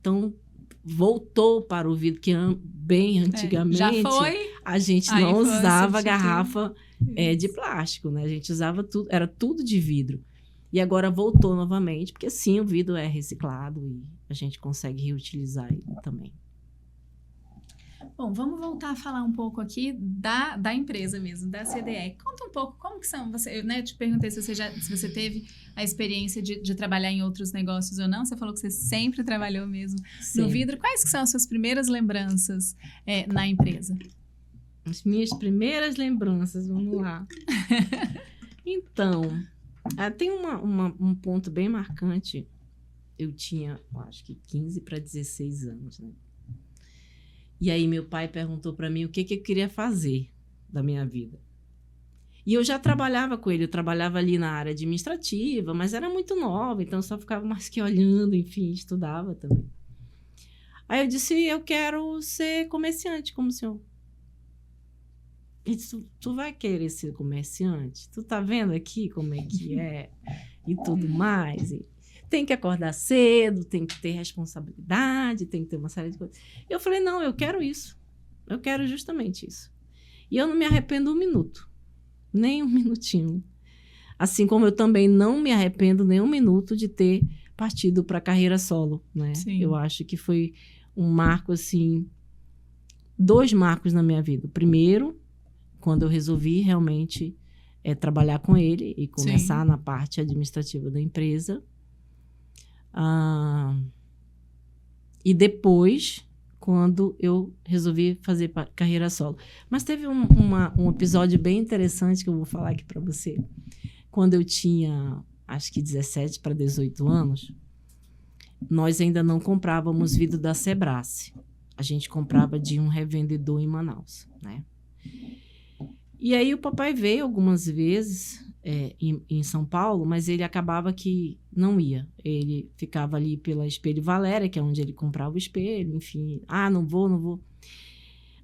[SPEAKER 2] Então, voltou para o vidro, que bem antigamente
[SPEAKER 1] já foi,
[SPEAKER 2] a gente não usava garrafa de plástico, né? A gente usava tudo, era tudo de vidro. E agora voltou novamente, porque sim, o vidro é reciclado e a gente consegue reutilizar ele também.
[SPEAKER 1] Bom, vamos voltar a falar um pouco aqui da empresa mesmo, da CDE. Conta um pouco como que são. Eu te perguntei se você teve a experiência de trabalhar em outros negócios ou não. Você falou que você sempre trabalhou mesmo no vidro. Quais que são as suas primeiras lembranças na empresa?
[SPEAKER 2] As minhas primeiras lembranças, vamos lá. Então, tem um ponto bem marcante. Eu tinha, acho que 15 para 16 anos, né? E aí meu pai perguntou para mim o que eu queria fazer da minha vida. E eu já trabalhava com ele, eu trabalhava ali na área administrativa, mas era muito nova, então eu só ficava mais que olhando, enfim, estudava também. Aí eu disse, eu quero ser comerciante como o senhor. Ele disse, tu vai querer ser comerciante? Tu tá vendo aqui como é que é? E tudo mais, tem que acordar cedo, tem que ter responsabilidade, tem que ter uma série de coisas. Eu falei, não, eu quero isso. Eu quero justamente isso. E eu não me arrependo um minuto. Nem um minutinho. Assim como eu também não me arrependo nem um minuto de ter partido para a carreira solo, né?
[SPEAKER 1] Sim.
[SPEAKER 2] Eu acho que foi um marco, assim... 2 marcos na minha vida. O primeiro, quando eu resolvi realmente trabalhar com ele e começar na parte administrativa da empresa. E depois, quando eu resolvi fazer carreira solo. Mas teve um episódio bem interessante que eu vou falar aqui para você. Quando eu tinha, acho que 17 para 18 anos, nós ainda não comprávamos vidro da Sebrace. A gente comprava de um revendedor em Manaus, né? E aí o papai veio algumas vezes... em São Paulo, mas ele acabava que não ia. Ele ficava ali pela Espelho Valéria, que é onde ele comprava o espelho, enfim. Não vou.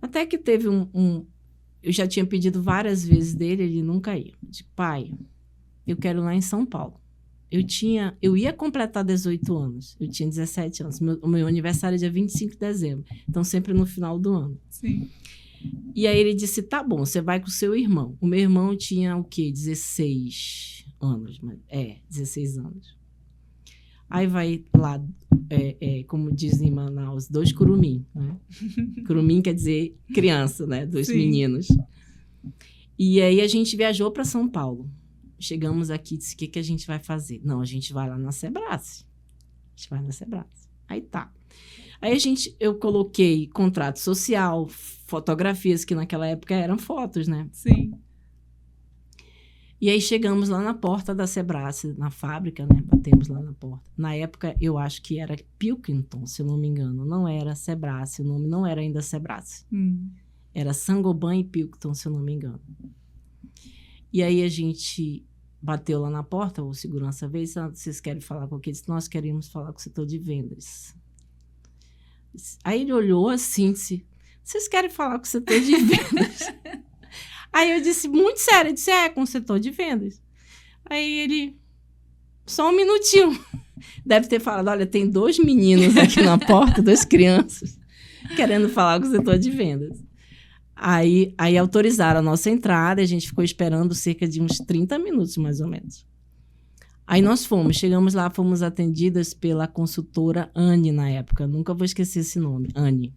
[SPEAKER 2] Até que teve eu já tinha pedido várias vezes dele, ele nunca ia. Eu disse, pai, eu quero ir lá em São Paulo. Eu ia completar 18 anos, eu tinha 17 anos. O meu aniversário é dia 25 de dezembro, então sempre no final do ano.
[SPEAKER 1] Sim.
[SPEAKER 2] E aí ele disse, tá bom, você vai com o seu irmão. O meu irmão tinha o quê? 16 anos. 16 anos. Aí vai lá, como dizem em Manaus, 2 curumim, né? Curumim quer dizer criança, né? 2 meninos. E aí a gente viajou para São Paulo. Chegamos aqui e disse, o que a gente vai fazer? Não, a gente vai lá na Sebrace. A gente vai na Sebrace. Aí tá. Aí eu coloquei contrato social, fotografias, que naquela época eram fotos, né?
[SPEAKER 1] Sim.
[SPEAKER 2] E aí chegamos lá na porta da Sebrace, na fábrica, né? Batemos lá na porta. Na época, eu acho que era Pilkington, se eu não me engano. Não era Sebrace, o nome não era ainda Sebrace. Era Saint-Gobain e Pilkington, se eu não me engano. E aí a gente bateu lá na porta, o segurança veio, vocês querem falar com quem? Nós queremos falar com o setor de vendas. Aí ele olhou assim e disse, vocês querem falar com o setor de vendas? Aí eu disse, muito sério, eu disse, com o setor de vendas. Aí ele, só um minutinho. Deve ter falado, olha, tem 2 meninos aqui na porta, 2 crianças, querendo falar com o setor de vendas. Aí autorizaram a nossa entrada e a gente ficou esperando cerca de uns 30 minutos, mais ou menos. Aí nós chegamos lá, fomos atendidas pela consultora Anne na época. Nunca vou esquecer esse nome, Anne.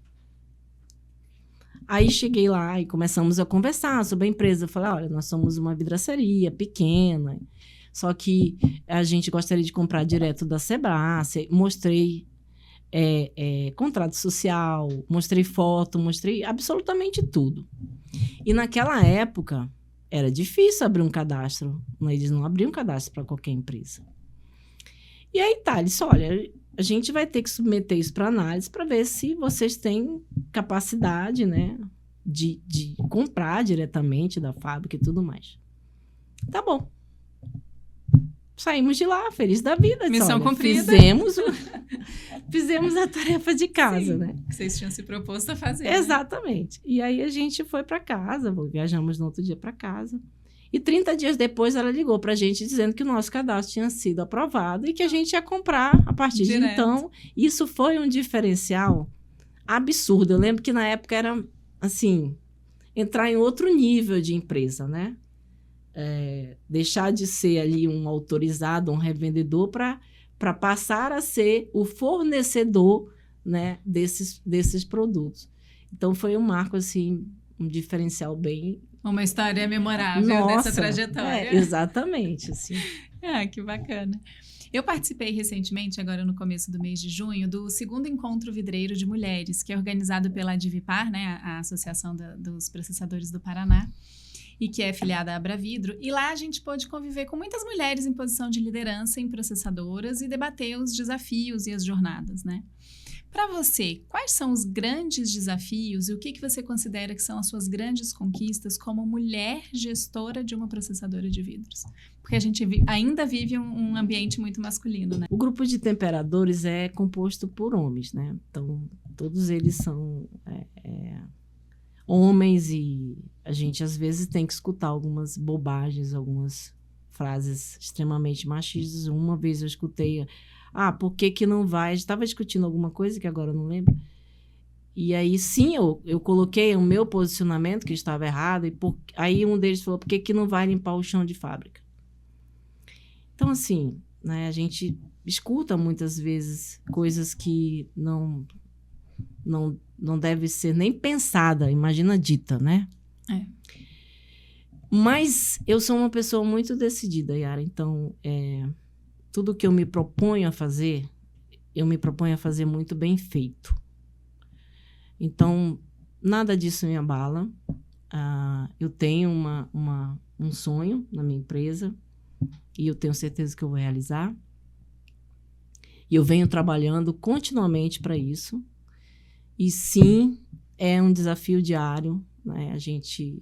[SPEAKER 2] Aí cheguei lá e começamos a conversar sobre a empresa. Eu falei, olha, nós somos uma vidraçaria pequena, só que a gente gostaria de comprar direto da Sebrae. Mostrei contrato social, mostrei foto, mostrei absolutamente tudo. E naquela época, era difícil abrir um cadastro. Eles não abriam um cadastro para qualquer empresa. E aí tá, ele disse, olha, a gente vai ter que submeter isso para análise para ver se vocês têm capacidade, né, de comprar diretamente da fábrica e tudo mais. Tá bom. Saímos de lá, feliz da vida.
[SPEAKER 1] Missão cumprida.
[SPEAKER 2] Fizemos a tarefa de casa,
[SPEAKER 1] sim,
[SPEAKER 2] né?
[SPEAKER 1] Que vocês tinham se proposto a fazer.
[SPEAKER 2] Exatamente. Né? E aí a gente foi para casa, viajamos no outro dia para casa. E 30 dias depois ela ligou para a gente dizendo que o nosso cadastro tinha sido aprovado e que a gente ia comprar a partir de então. Isso foi um diferencial absurdo. Eu lembro que na época era, assim, entrar em outro nível de empresa, né? Deixar de ser ali um autorizado, um revendedor, para passar a ser o fornecedor, né, desses produtos. Então, foi um marco, assim, um diferencial bem...
[SPEAKER 1] Uma história memorável dessa trajetória.
[SPEAKER 2] Exatamente, assim.
[SPEAKER 1] Que bacana. Eu participei recentemente, agora no começo do mês de junho, do 2º Encontro Vidreiro de Mulheres, que é organizado pela Advipar, né, a Associação dos Processadores do Paraná, e que é filiada à Abravidro. E lá a gente pôde conviver com muitas mulheres em posição de liderança em processadoras e debater os desafios e as jornadas, né? Para você, quais são os grandes desafios e o que você considera que são as suas grandes conquistas como mulher gestora de uma processadora de vidros? Porque a gente ainda vive um ambiente muito masculino, né?
[SPEAKER 2] O grupo de temperadores é composto por homens, né? Então, todos eles são homens e a gente, às vezes, tem que escutar algumas bobagens, algumas frases extremamente machistas. Uma vez eu escutei... por que não vai? A gente estava discutindo alguma coisa que agora eu não lembro. E aí, sim, eu coloquei o meu posicionamento, que estava errado, e aí um deles falou, por que não vai limpar o chão de fábrica? Então, assim, né, a gente escuta muitas vezes coisas que não deve ser nem pensada, imagina dita, né? Mas eu sou uma pessoa muito decidida, Yara, então... tudo que eu me proponho a fazer muito bem feito. Então, nada disso me abala. Eu tenho um sonho na minha empresa e eu tenho certeza que eu vou realizar. E eu venho trabalhando continuamente para isso. E, sim, é um desafio diário, né? A gente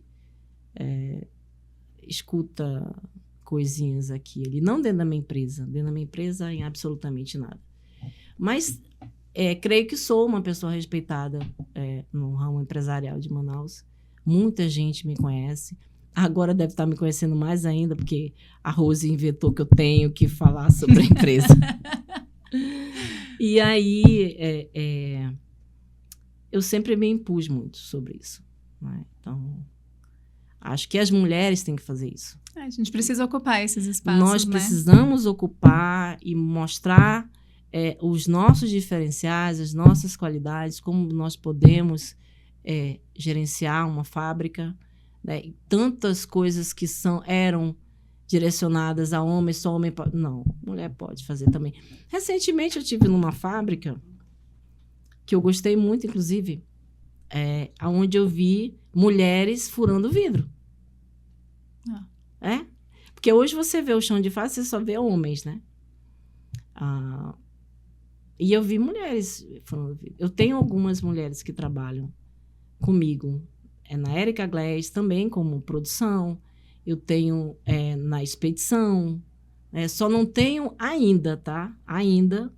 [SPEAKER 2] escuta... coisinhas aqui e ali, não dentro da minha empresa, em absolutamente nada. Mas creio que sou uma pessoa respeitada no ramo empresarial de Manaus. Muita gente me conhece. Agora deve estar me conhecendo mais ainda, porque a Rose inventou que eu tenho que falar sobre a empresa. E aí, eu sempre me impus muito sobre isso. Né? Então, acho que as mulheres têm que fazer isso.
[SPEAKER 1] A gente precisa ocupar esses espaços,
[SPEAKER 2] nós precisamos ocupar e mostrar os nossos diferenciais, as nossas qualidades, como nós podemos gerenciar uma fábrica, né? E tantas coisas que eram direcionadas a homem, só homem pode. Não, mulher pode fazer também. Recentemente eu estive numa fábrica que eu gostei muito, inclusive, onde eu vi mulheres furando vidro. Porque hoje você vê o chão de fábrica, você só vê homens, né? E eu vi mulheres furando vidro. Eu tenho algumas mulheres que trabalham comigo. Na Érica Glass, também como produção. Eu tenho na expedição. Só não tenho ainda, tá? Ainda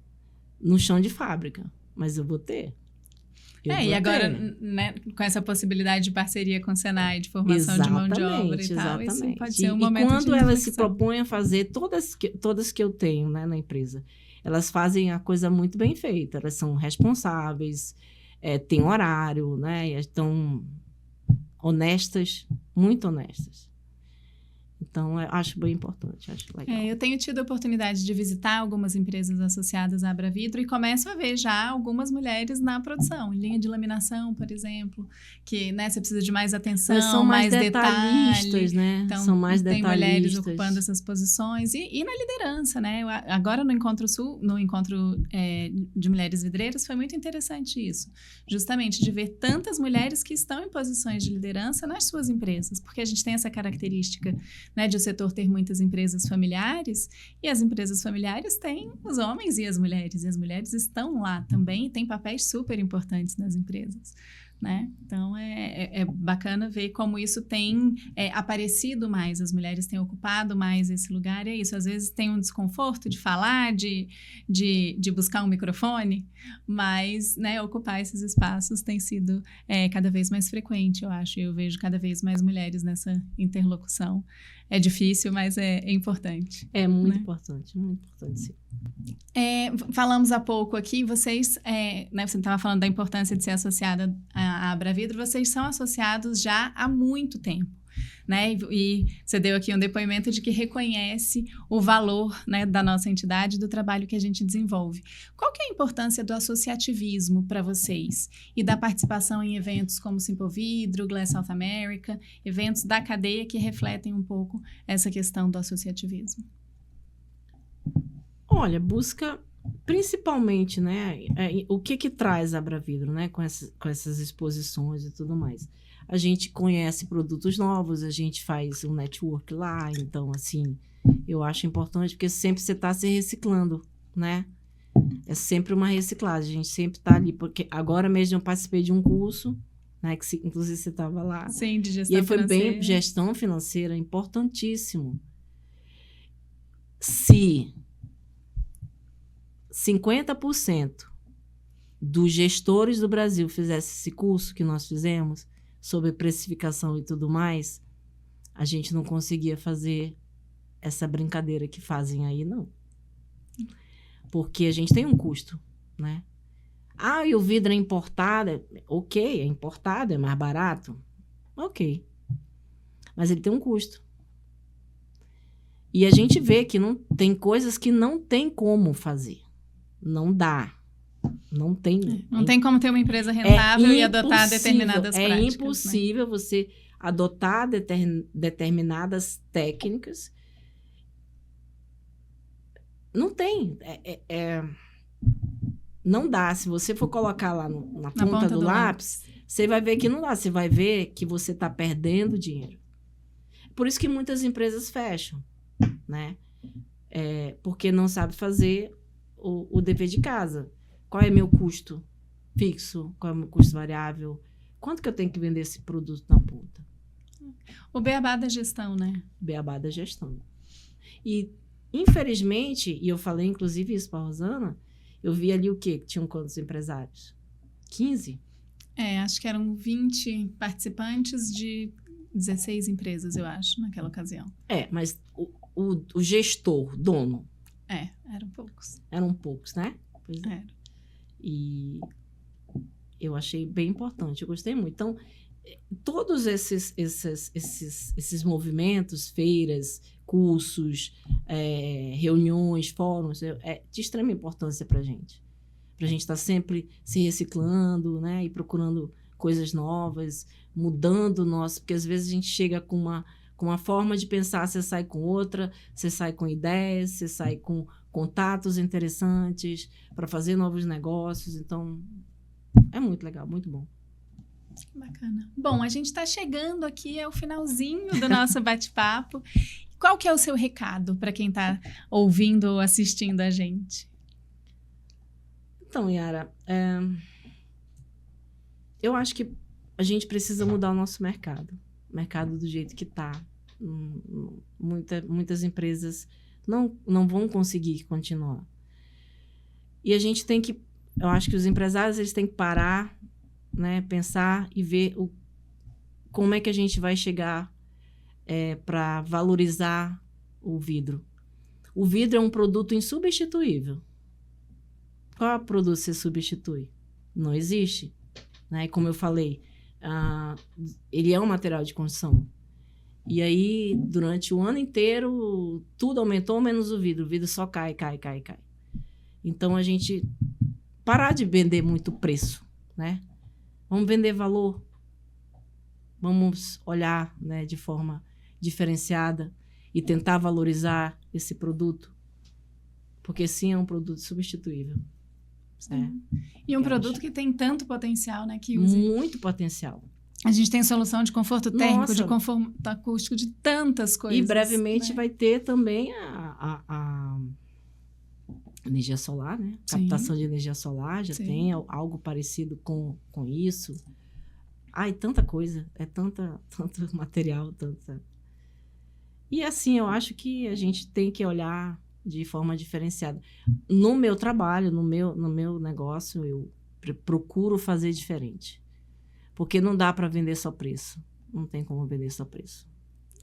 [SPEAKER 2] no chão de fábrica. Mas eu vou ter.
[SPEAKER 1] E agora, né, com essa possibilidade de parceria com o Senai, de formação de mão de obra e tal, isso pode ser um momento de reflexão.
[SPEAKER 2] E quando elas se propõem a fazer, todas que eu tenho, né, na empresa, elas fazem a coisa muito bem feita, elas são responsáveis, têm horário, né, e estão honestas, muito honestas. Então, eu acho bem importante, acho legal.
[SPEAKER 1] Eu tenho tido a oportunidade de visitar algumas empresas associadas à Abravidro e começo a ver já algumas mulheres na produção, linha de laminação, por exemplo, que, né, você precisa de mais atenção,
[SPEAKER 2] Elas são mais
[SPEAKER 1] detalhistas,
[SPEAKER 2] detalhistas, né?
[SPEAKER 1] Então,
[SPEAKER 2] são mais
[SPEAKER 1] tem
[SPEAKER 2] detalhistas.
[SPEAKER 1] mulheres ocupando essas posições e na liderança, né? Agora no Encontro Sul, no encontro de mulheres vidreiras, foi muito interessante isso, justamente de ver tantas mulheres que estão em posições de liderança nas suas empresas, porque a gente tem essa característica, né, de o setor ter muitas empresas familiares, e as empresas familiares têm os homens e as mulheres estão lá também e têm papéis super importantes nas empresas, né? Então, é bacana ver como isso tem aparecido mais, as mulheres têm ocupado mais esse lugar, e é isso, às vezes tem um desconforto de falar, de buscar um microfone, mas, né, ocupar esses espaços tem sido cada vez mais frequente, eu acho, eu vejo cada vez mais mulheres nessa interlocução. É difícil, mas é importante.
[SPEAKER 2] É muito,
[SPEAKER 1] né?
[SPEAKER 2] importante, sim.
[SPEAKER 1] Falamos há pouco aqui, vocês, né, você estava falando da importância de ser associada à Abravidro, vocês são associados já há muito tempo, né? E você deu aqui um depoimento de que reconhece o valor, né, da nossa entidade, do trabalho que a gente desenvolve. Qual que é a importância do associativismo para vocês? E da participação em eventos como Simpovidro, Glass South America, eventos da cadeia que refletem um pouco essa questão do associativismo?
[SPEAKER 2] Olha, busca principalmente, né, o que traz a Abravidro, né, com essas exposições e tudo mais. A gente conhece produtos novos, a gente faz um network lá, então, assim, eu acho importante, porque sempre você está se reciclando, né? É sempre uma reciclagem, a gente sempre está ali, porque agora mesmo eu participei de um curso, né, que inclusive você estava lá.
[SPEAKER 1] Sim, de gestão
[SPEAKER 2] financeira. E aí foi
[SPEAKER 1] financeira.
[SPEAKER 2] bem gestão financeira, importantíssimo. Se 50% dos gestores do Brasil fizessem esse curso que nós fizemos, sobre precificação e tudo mais, a gente não conseguia fazer essa brincadeira que fazem aí, não. Porque a gente tem um custo, né? Ah, e o vidro é importado? Ok, é importado, é mais barato? Ok. Mas ele tem um custo. E a gente vê que não tem coisas que não tem como fazer. Não dá. Não tem.
[SPEAKER 1] Não tem como ter uma empresa rentável e adotar determinadas práticas.
[SPEAKER 2] É impossível, né, você adotar determinadas técnicas. Não tem. Não dá. Se você for colocar lá na ponta do lápis, você vai ver que não dá. Você vai ver que você está perdendo dinheiro. Por isso que muitas empresas fecham, né? Porque não sabe fazer o dever de casa. Qual é meu custo fixo? Qual é o meu custo variável? Quanto que eu tenho que vender esse produto na ponta?
[SPEAKER 1] O beabá da gestão, né?
[SPEAKER 2] Beabá da gestão. E, infelizmente, e eu falei inclusive isso para a Rosana, eu vi ali o quê? Tinham quantos empresários? 15?
[SPEAKER 1] Acho que eram 20 participantes de 16 empresas, eu acho, naquela ocasião.
[SPEAKER 2] Mas o gestor, dono...
[SPEAKER 1] eram poucos.
[SPEAKER 2] Eram poucos, né? Pois é.
[SPEAKER 1] Era.
[SPEAKER 2] E eu achei bem importante, eu gostei muito. Então, todos esses movimentos, feiras, cursos, reuniões, fóruns, é de extrema importância para a gente. Para a gente estar sempre se reciclando, né? E procurando coisas novas, mudando o nosso... Porque às vezes a gente chega com uma forma de pensar, você sai com outra, você sai com ideias, você sai com contatos interessantes para fazer novos negócios. Então, é muito legal, muito bom.
[SPEAKER 1] Bacana. Bom, a gente está chegando aqui ao finalzinho do nosso bate-papo. Qual que é o seu recado para quem está ouvindo ou assistindo a gente?
[SPEAKER 2] Então, Yara, eu acho que a gente precisa mudar o nosso mercado. O mercado do jeito que está. Muitas empresas não vão conseguir continuar. E a gente tem que... Eu acho que os empresários eles têm que parar, né, pensar e ver como é que a gente vai chegar para valorizar o vidro. O vidro é um produto insubstituível. Qual produto você substitui? Não existe. Né? Como eu falei, ele é um material de construção. E aí, durante o ano inteiro, tudo aumentou, menos o vidro. O vidro só cai. Então, a gente parar de vender muito preço, né? Vamos vender valor. Vamos olhar, né, de forma diferenciada e tentar valorizar esse produto. Porque, sim, é um produto substituível.
[SPEAKER 1] E um produto que tem tanto potencial, né? Que use.
[SPEAKER 2] Muito potencial.
[SPEAKER 1] A gente tem solução de conforto térmico,
[SPEAKER 2] Nossa.
[SPEAKER 1] de conforto acústico, de tantas coisas.
[SPEAKER 2] E brevemente
[SPEAKER 1] né?
[SPEAKER 2] vai ter também a energia solar, né?
[SPEAKER 1] Sim.
[SPEAKER 2] Captação de energia solar, já
[SPEAKER 1] Sim.
[SPEAKER 2] tem algo parecido com isso. Ai, tanta coisa, tanto material, tanta... E assim, eu acho que a gente tem que olhar de forma diferenciada. No meu trabalho, no meu negócio, eu procuro fazer diferente. Porque não dá para vender só preço. Não tem como vender só preço.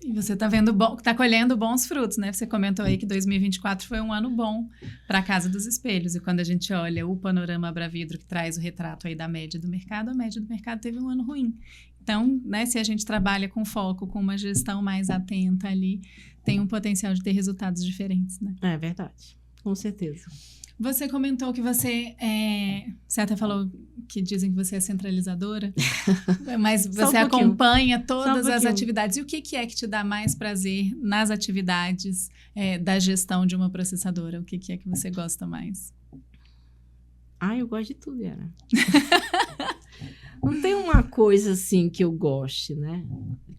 [SPEAKER 1] E você está colhendo bons frutos, né? Você comentou aí que 2024 foi um ano bom para a Casa dos Espelhos. E quando a gente olha o panorama Abravidro, que traz o retrato aí da média do mercado, a média do mercado teve um ano ruim. Então, né, se a gente trabalha com foco, com uma gestão mais atenta ali, tem um potencial de ter resultados diferentes, né?
[SPEAKER 2] É verdade, com certeza.
[SPEAKER 1] Você comentou que você até falou que dizem que você é centralizadora, mas você acompanha todas as atividades. E o que é que te dá mais prazer nas atividades da gestão de uma processadora? O que é que você gosta mais?
[SPEAKER 2] Eu gosto de tudo, Yara. Não tem uma coisa assim que eu goste, né?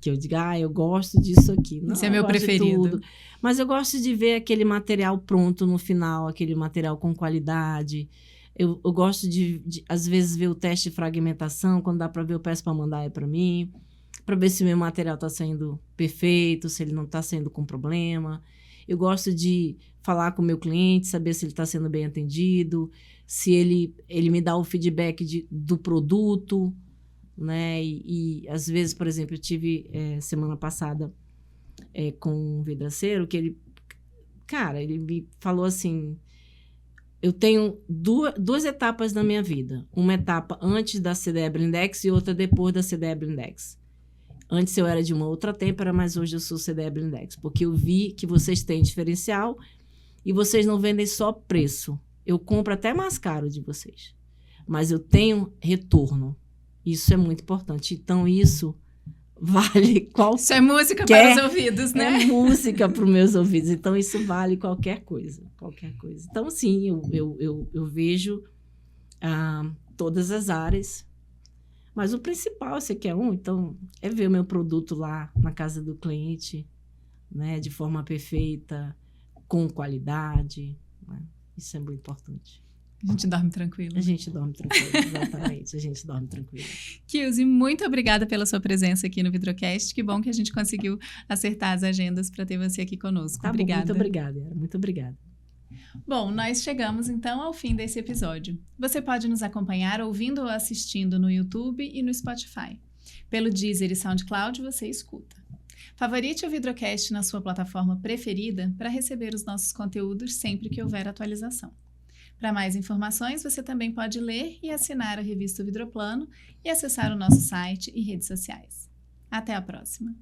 [SPEAKER 2] Que eu diga, eu gosto disso aqui. Não,
[SPEAKER 1] esse é meu preferido.
[SPEAKER 2] Mas eu gosto de ver aquele material pronto no final, aquele material com qualidade. Eu gosto de, às vezes, ver o teste de fragmentação. Quando dá para ver, eu peço para mandar para mim. Para ver se o meu material está saindo perfeito, se ele não está saindo com problema. Eu gosto de falar com o meu cliente, saber se ele está sendo bem atendido, se ele me dá o feedback do produto, né? E às vezes, por exemplo, eu tive semana passada com um vidraceiro que ele me falou assim, eu tenho duas etapas na minha vida. Uma etapa antes da CDE Blindex e outra depois da CDE Blindex. Antes eu era de uma outra têmpera, mas hoje eu sou CDE Blindex, porque eu vi que vocês têm diferencial e vocês não vendem só preço. Eu compro até mais caro de vocês, mas eu tenho retorno. Isso é muito importante. Então, isso vale qualquer...
[SPEAKER 1] Isso é música para os ouvidos, né?
[SPEAKER 2] É música para os meus ouvidos. Então, isso vale qualquer coisa. Então, sim, eu vejo todas as áreas. Mas o principal, você quer então, é ver o meu produto lá na casa do cliente, né, de forma perfeita, com qualidade, né? Isso é muito importante.
[SPEAKER 1] A gente dorme tranquilo.
[SPEAKER 2] A gente dorme tranquilo, exatamente. A gente dorme tranquilo.
[SPEAKER 1] Kilzy, muito obrigada pela sua presença aqui no Vidrocast. Que bom que a gente conseguiu acertar as agendas para ter você aqui conosco.
[SPEAKER 2] Tá
[SPEAKER 1] obrigada.
[SPEAKER 2] Bom, muito obrigada, Yara. Muito obrigada.
[SPEAKER 1] Bom, nós chegamos então ao fim desse episódio. Você pode nos acompanhar ouvindo ou assistindo no YouTube e no Spotify. Pelo Deezer e SoundCloud você escuta. Favorite o Vidrocast na sua plataforma preferida para receber os nossos conteúdos sempre que houver atualização. Para mais informações, você também pode ler e assinar a revista Vidroplano e acessar o nosso site e redes sociais. Até a próxima!